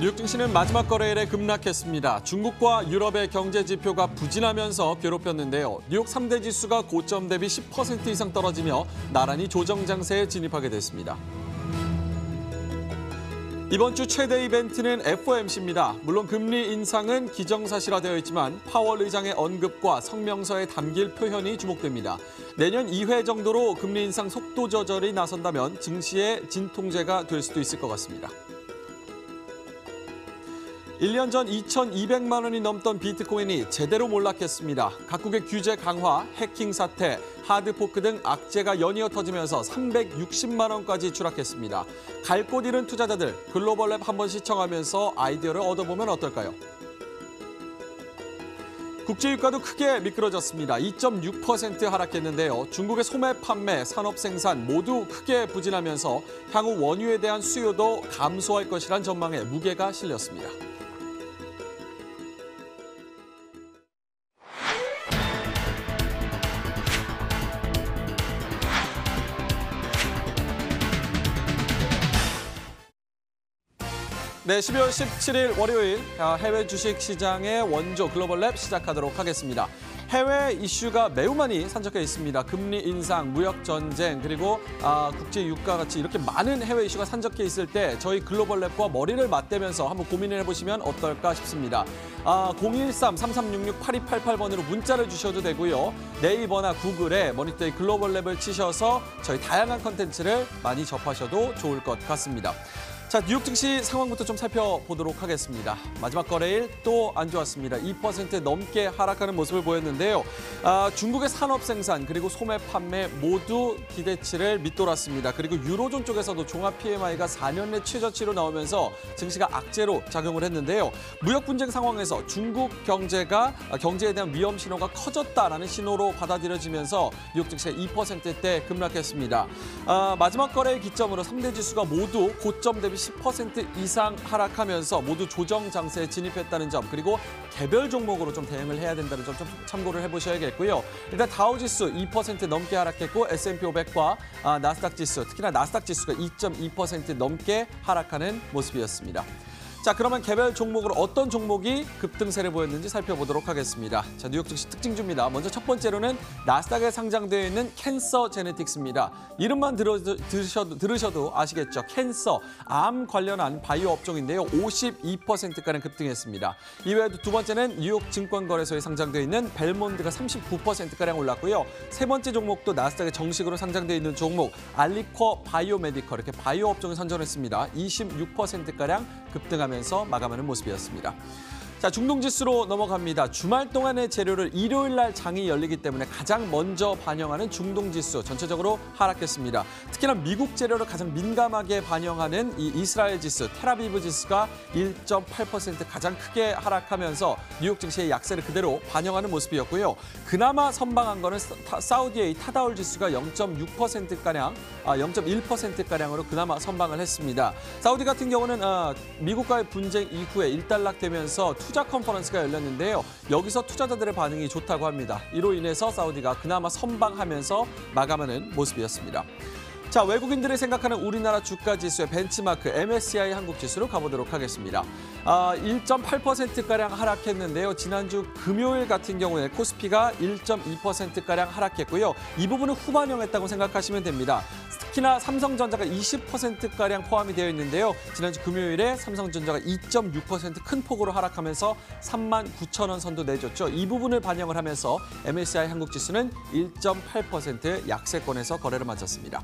뉴욕 증시는 마지막 거래일에 급락했습니다. 중국과 유럽의 경제 지표가 부진하면서 괴롭혔는데요. 뉴욕 3대 지수가 고점 대비 10% 이상 떨어지며 나란히 조정 장세에 진입하게 됐습니다. 이번 주 최대 이벤트는 FOMC입니다. 물론 금리 인상은 기정사실화되어 있지만 파월 의장의 언급과 성명서에 담길 표현이 주목됩니다. 내년 2회 정도로 금리 인상 속도 조절이 나선다면 증시의 진통제가 될 수도 있을 것 같습니다. 1년 전 2,200만 원이 넘던 비트코인이 제대로 몰락했습니다. 각국의 규제 강화, 해킹 사태, 하드포크 등 악재가 연이어 터지면서 360만 원까지 추락했습니다. 갈 곳 잃은 투자자들, 글로벌랩 한번 시청하면서 아이디어를 얻어보면 어떨까요? 국제유가도 크게 미끄러졌습니다. 2.6% 하락했는데요. 중국의 소매 판매, 산업 생산 모두 크게 부진하면서 향후 원유에 대한 수요도 감소할 것이란 전망에 무게가 실렸습니다. 네, 12월 17일 월요일 해외 주식 시장의 원조 글로벌랩 시작하도록 하겠습니다. 해외 이슈가 매우 많이 산적해 있습니다. 금리 인상, 무역 전쟁, 그리고 국제 유가 같이 이렇게 많은 해외 이슈가 산적해 있을 때 저희 글로벌랩과 머리를 맞대면서 한번 고민을 해보시면 어떨까 싶습니다. 013-3366-8288번으로 문자를 주셔도 되고요. 네이버나 구글에 머니터리 글로벌랩을 치셔서 저희 다양한 컨텐츠를 많이 접하셔도 좋을 것 같습니다. 자, 뉴욕 증시 상황부터 좀 살펴보도록 하겠습니다. 마지막 거래일 또 안 좋았습니다. 2% 넘게 하락하는 모습을 보였는데요. 중국의 산업 생산 그리고 소매 판매 모두 기대치를 밑돌았습니다. 그리고 유로존 쪽에서도 종합 PMI가 4년 내 최저치로 나오면서 증시가 악재로 작용을 했는데요. 무역 분쟁 상황에서 중국 경제에 대한 위험 신호가 커졌다라는 신호로 받아들여지면서 뉴욕 증시가 2%대 급락했습니다. 마지막 거래일 기점으로 3대 지수가 모두 고점 대비 10% 이상 하락하면서 모두 조정 장세에 진입했다는 점, 그리고 개별 종목으로 좀 대응을 해야 된다는 점 좀 참고를 해보셔야겠고요. 일단 다우지수 2% 넘게 하락했고 S&P 500과 나스닥 지수, 특히나 나스닥 지수가 2.2% 넘게 하락하는 모습이었습니다. 자, 그러면 개별 종목으로 어떤 종목이 급등세를 보였는지 살펴보도록 하겠습니다. 자, 뉴욕 증시 특징주입니다. 먼저 첫 번째로는 나스닥에 상장되어 있는 캔서 제네틱스입니다. 이름만 들으셔도 아시겠죠? 캔서, 암 관련한 바이오 업종인데요. 52%가량 급등했습니다. 이외에도 두 번째는 뉴욕 증권거래소에 상장되어 있는 벨몬드가 39%가량 올랐고요. 세 번째 종목도 나스닥에 정식으로 상장되어 있는 종목, 알리코 바이오메디컬, 이렇게 바이오 업종을 선정했습니다. 26%가량 급등하면서 마감하는 모습이었습니다. 자, 중동지수로 넘어갑니다. 주말 동안의 재료를 일요일 날 장이 열리기 때문에 가장 먼저 반영하는 중동지수 전체적으로 하락했습니다. 특히나 미국 재료를 가장 민감하게 반영하는 이 이스라엘 지수, 텔아비브 지수가 1.8% 가장 크게 하락하면서 뉴욕 증시의 약세를 그대로 반영하는 모습이었고요. 그나마 선방한 거는 사우디의 타다울 지수가 0.6%가량, 0.1%가량으로 그나마 선방을 했습니다. 사우디 같은 경우는 미국과의 분쟁 이후에 일단락되면서 투자 컨퍼런스가 열렸는데요. 여기서 투자자들의 반응이 좋다고 합니다. 이로 인해서 사우디가 그나마 선방하면서 마감하는 모습이었습니다. 자, 외국인들이 생각하는 우리나라 주가 지수의 벤치마크 MSCI 한국 지수로 가보도록 하겠습니다. 1.8%가량 하락했는데요. 지난주 금요일 같은 경우에 코스피가 1.2%가량 하락했고요. 이 부분은 후반영했다고 생각하시면 됩니다. 특히나 삼성전자가 20%가량 포함이 되어 있는데요. 지난주 금요일에 삼성전자가 2.6% 큰 폭으로 하락하면서 39,000원 선도 내줬죠. 이 부분을 반영을 하면서 MSCI 한국 지수는 1.8% 약세권에서 거래를 마쳤습니다.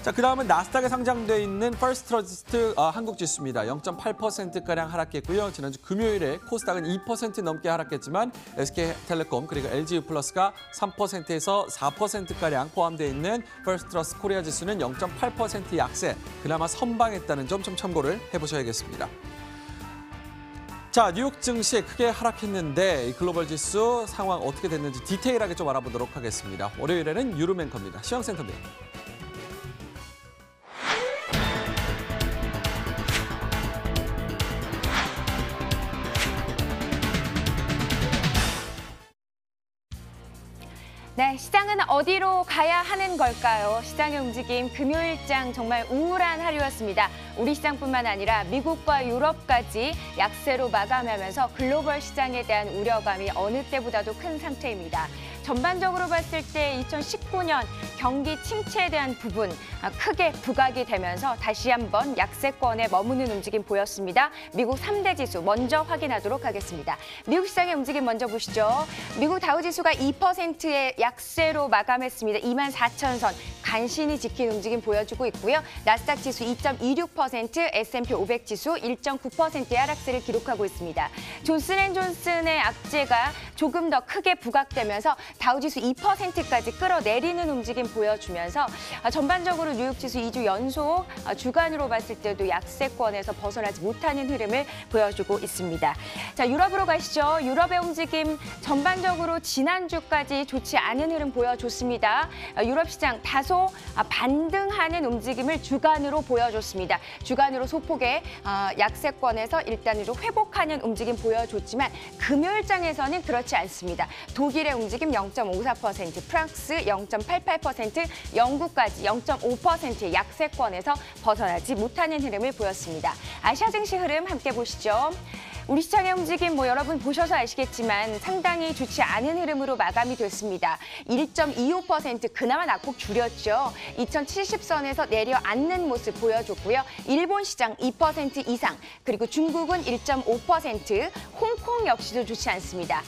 자, 그다음은 나스닥에 상장돼 있는 퍼스트러스트 한국 지수입니다. 0.8%가량 하락했고요. 지난주 금요일에 코스닥은 2% 넘게 하락했지만 SK텔레콤 그리고 LG유플러스가 3%에서 4%가량 포함되어 있는 퍼스트러스트 코리아 지수는 0.8% 약세, 그나마 선방했다는 점 좀 참고를 해보셔야겠습니다. 자, 뉴욕 증시 크게 하락했는데 이 글로벌 지수 상황 어떻게 됐는지 디테일하게 좀 알아보도록 하겠습니다. 월요일에는 유로맨커입니다. 시황센터입니다. 네, 시장은 어디로 가야 하는 걸까요? 시장의 움직임, 금요일장 정말 우울한 하루였습니다. 우리 시장뿐만 아니라 미국과 유럽까지 약세로 마감하면서 글로벌 시장에 대한 우려감이 어느 때보다도 큰 상태입니다. 전반적으로 봤을 때 2019년 경기 침체에 대한 부분 크게 부각이 되면서 다시 한번 약세권에 머무는 움직임 보였습니다. 미국 3대 지수 먼저 확인하도록 하겠습니다. 미국 시장의 움직임 먼저 보시죠. 미국 다우지수가 2%의 약세로 마감했습니다. 24,000선 간신히 지킨 움직임 보여주고 있고요. 나스닥 지수 2.26%, S&P 500 지수 1.9%의 하락세를 기록하고 있습니다. 존슨앤존슨의 악재가 조금 더 크게 부각되면서 다우지수 2%까지 끌어내리는 움직임 보여주면서 전반적으로 뉴욕지수 2주 연속 주간으로 봤을 때도 약세권에서 벗어나지 못하는 흐름을 보여주고 있습니다. 자, 유럽으로 가시죠. 유럽의 움직임 전반적으로 지난주까지 좋지 않은 흐름 보여줬습니다. 유럽 시장 다소 반등하는 움직임을 주간으로 보여줬습니다. 주간으로 소폭의 약세권에서 일단은 좀 회복하는 움직임 보여줬지만 금요일장에서는 그렇지 않습니다. 독일의 움직임 0.54%, 프랑스 0.88%, 영국까지 0.5%의 약세권에서 벗어나지 못하는 흐름을 보였습니다. 아시아 증시 흐름 함께 보시죠. 우리 시장의 움직임 여러분 보셔서 아시겠지만 상당히 좋지 않은 흐름으로 마감이 됐습니다. 1.25% 그나마 낙폭 줄였죠. 2070선에서 내려앉는 모습 보여줬고요. 일본 시장 2% 이상, 그리고 중국은 1.5%, 홍콩 역시도 좋지 않습니다.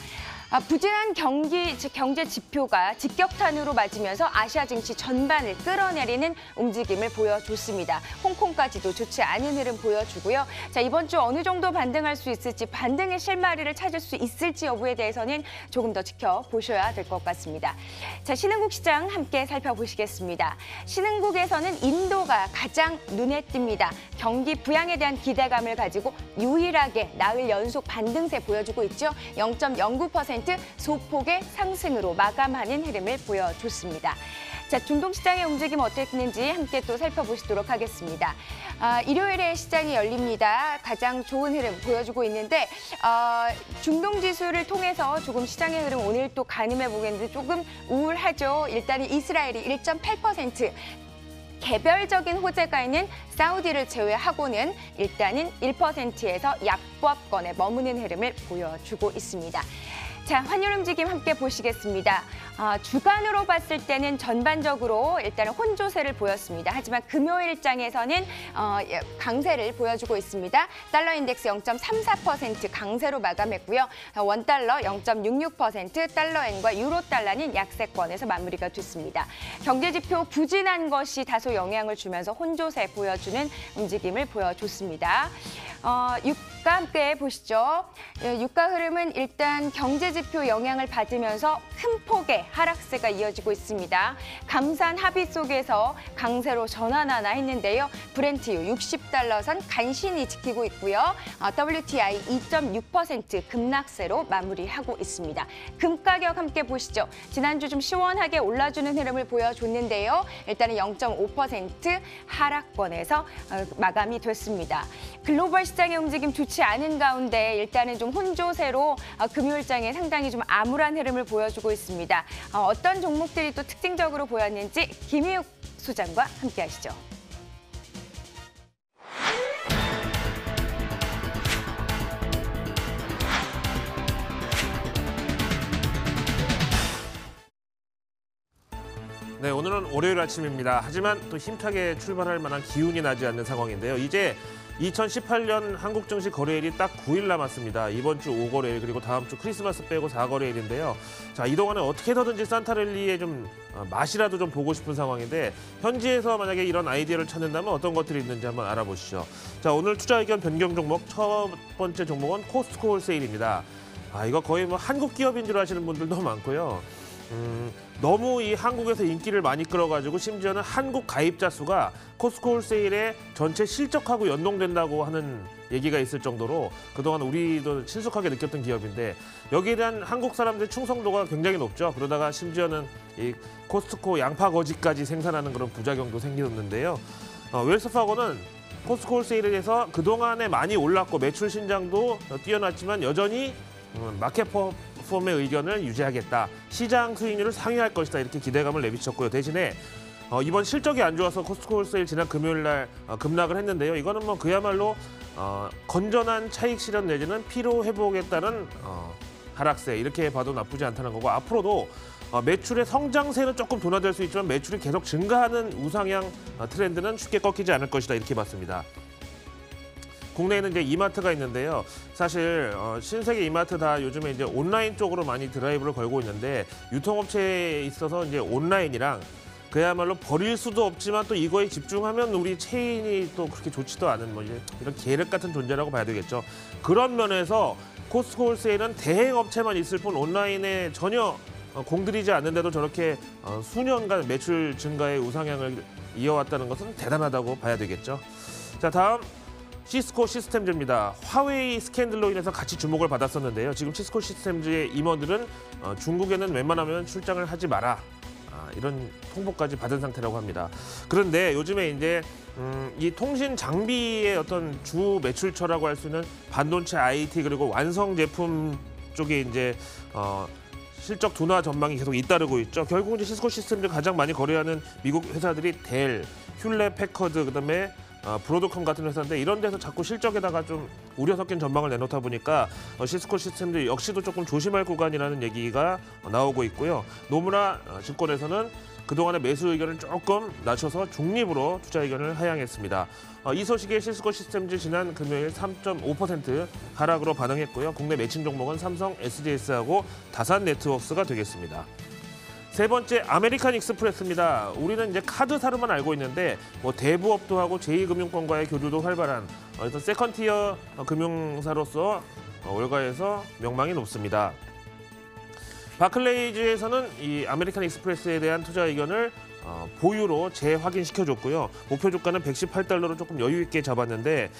부진한 경제 지표가 직격탄으로 맞으면서 아시아 증시 전반을 끌어내리는 움직임을 보여줬습니다. 홍콩까지도 좋지 않은 흐름 보여주고요. 자, 이번 주 어느 정도 반등할 수 있을지, 반등의 실마리를 찾을 수 있을지 여부에 대해서는 조금 더 지켜보셔야 될 것 같습니다. 자, 신흥국 시장 함께 살펴보시겠습니다. 신흥국에서는 인도가 가장 눈에 띕니다. 경기 부양에 대한 기대감을 가지고 유일하게 나흘 연속 반등세 보여주고 있죠. 0.09% 소폭의 상승으로 마감하는 흐름을 보여줬습니다. 자, 중동시장의 움직임 어땠는지 함께 또 살펴보시도록 하겠습니다. 일요일에 시장이 열립니다. 가장 좋은 흐름 보여주고 있는데 중동지수를 통해서 조금 시장의 흐름 오늘 또 가늠해 보겠는데 조금 우울하죠. 일단은 이스라엘이 1.8%, 개별적인 호재가 있는 사우디를 제외하고는 일단은 1%에서 약보합권에 머무는 흐름을 보여주고 있습니다. 자, 환율 움직임 함께 보시겠습니다. 주간으로 봤을 때는 전반적으로 일단은 혼조세를 보였습니다. 하지만 금요일장에서는 강세를 보여주고 있습니다. 달러 인덱스 0.34% 강세로 마감했고요. 원달러 0.66%, 달러엔과 유로달러는 약세권에서 마무리가 됐습니다. 경제지표 부진한 것이 다소 영향을 주면서 혼조세 보여주는 움직임을 보여줬습니다. 유가 함께 보시죠. 유가 흐름은 일단 경제지표 영향을 받으면서 큰 폭의 하락세가 이어지고 있습니다. 감산 합의 속에서 강세로 전환하나 했는데요. 브렌트유 60달러선 간신히 지키고 있고요. WTI 2.6% 급락세로 마무리하고 있습니다. 금 가격 함께 보시죠. 지난주 좀 시원하게 올라주는 흐름을 보여줬는데요. 일단은 0.5% 하락권에서 마감이 됐습니다. 글로벌 시장의 움직임 좋지 않은 가운데 일단은 좀 혼조세로 금요일장에 상당히 좀 암울한 흐름을 보여주고 있습니다. 어떤 종목들이 또 특징적으로 보였는지 김희욱 소장과 함께 하시죠. 네, 오늘은 월요일 아침입니다. 하지만 또 힘차게 출발할 만한 기운이 나지 않는 상황인데요. 이제 2018년 한국 증시 거래일이 딱 9일 남았습니다. 이번 주 5거래일 그리고 다음 주 크리스마스 빼고 4거래일인데요. 자, 이동안은 어떻게든지 산타랠리의 좀 맛이라도 좀 보고 싶은 상황인데 현지에서 만약에 이런 아이디어를 찾는다면 어떤 것들이 있는지 한번 알아보시죠. 자, 오늘 투자 의견 변경 종목 첫 번째 종목은 코스트코 홀세일입니다. 이거 거의 뭐 한국 기업인 줄 아시는 분들도 많고요. 너무 이 한국에서 인기를 많이 끌어가지고 심지어는 한국 가입자 수가 코스트코 홀세일의 전체 실적하고 연동된다고 하는 얘기가 있을 정도로 그동안 우리도 친숙하게 느꼈던 기업인데 여기에 대한 한국 사람들의 충성도가 굉장히 높죠. 그러다가 심지어는 이 코스트코 양파 거지까지 생산하는 그런 부작용도 생겼는데요. 웰스파고는 코스트코 홀세일에 대해서 그동안에 많이 올랐고 매출 신장도 뛰어났지만 여전히 마켓 플랫폼의 의견을 유지하겠다. 시장 수익률을 상회할 것이다. 이렇게 기대감을 내비쳤고요. 대신에 이번 실적이 안 좋아서 코스트코 홀세일 지난 금요일 날 급락을 했는데요. 이거는 뭐 그야말로 건전한 차익 실현 내지는 피로 회복에 따른 하락세 이렇게 봐도 나쁘지 않다는 거고 앞으로도 매출의 성장세는 조금 둔화될 수 있지만 매출이 계속 증가하는 우상향 트렌드는 쉽게 꺾이지 않을 것이다 이렇게 봤습니다. 국내에는 이제 이마트가 있는데요. 사실 신세계 이마트 다 요즘에 이제 온라인 쪽으로 많이 드라이브를 걸고 있는데 유통업체에 있어서 이제 온라인이랑 그야말로 버릴 수도 없지만 또 이거에 집중하면 우리 체인이 또 그렇게 좋지도 않은 뭐 이제 이런 계륵 같은 존재라고 봐야 되겠죠. 그런 면에서 코스트코 홀세일은 대행 업체만 있을 뿐 온라인에 전혀 공들이지 않는데도 저렇게 수년간 매출 증가의 우상향을 이어왔다는 것은 대단하다고 봐야 되겠죠. 자, 다음 시스코 시스템즈입니다. 화웨이 스캔들로 인해서 같이 주목을 받았었는데요. 지금 시스코 시스템즈의 임원들은 중국에는 웬만하면 출장을 하지 마라. 이런 통보까지 받은 상태라고 합니다. 그런데 요즘에 이제 이 통신 장비의 어떤 주 매출처라고 할 수 있는 반도체 IT 그리고 완성 제품 쪽에 이제 실적 둔화 전망이 계속 잇따르고 있죠. 결국 이제 시스코 시스템즈 가장 많이 거래하는 미국 회사들이 델, 휴렛 패커드 그다음에 브로드컴 같은 회사인데 이런 데서 자꾸 실적에다가 좀 우려 섞인 전망을 내놓다 보니까 시스코 시스템즈 역시도 조금 조심할 구간이라는 얘기가 나오고 있고요. 노무라 증권에서는 그동안의 매수 의견을 조금 낮춰서 중립으로 투자 의견을 하향했습니다. 이 소식에 시스코 시스템즈 지난 금요일 3.5% 하락으로 반응했고요. 국내 매칭 종목은 삼성, SGS하고 다산 네트워크스가 되겠습니다. 세 번째 아메리칸 익스프레스입니다. 우리는 이제 카드사로만 알고 있는데 뭐 대부업도 하고 제2금융권과의 교류도 활발한 어떤 세컨티어 금융사로서 월가에서 명망이 높습니다. 바클레이즈에서는 이 아메리칸 익스프레스에 대한 투자 의견을 보유로 재확인시켜줬고요. 목표 주가는 118달러로 조금 여유 있게 잡았는데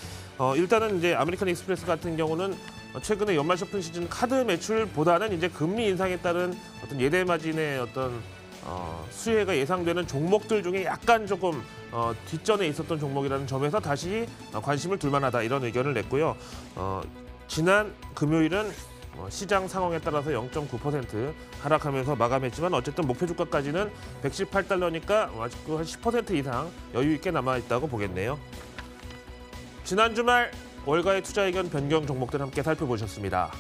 일단은 이제 아메리칸 익스프레스 같은 경우는 최근에 연말 쇼핑 시즌 카드 매출보다는 이제 금리 인상에 따른 어떤 예대 마진의 어떤 수혜가 예상되는 종목들 중에 약간 조금 뒷전에 있었던 종목이라는 점에서 다시 관심을 둘 만하다 이런 의견을 냈고요. 지난 금요일은 시장 상황에 따라서 0.9% 하락하면서 마감했지만 어쨌든 목표 주가까지는 118달러니까 아직도 한 10% 이상 여유 있게 남아있다고 보겠네요. 지난 주말 월가의 투자 의견 변경 종목들 함께 살펴보셨습니다.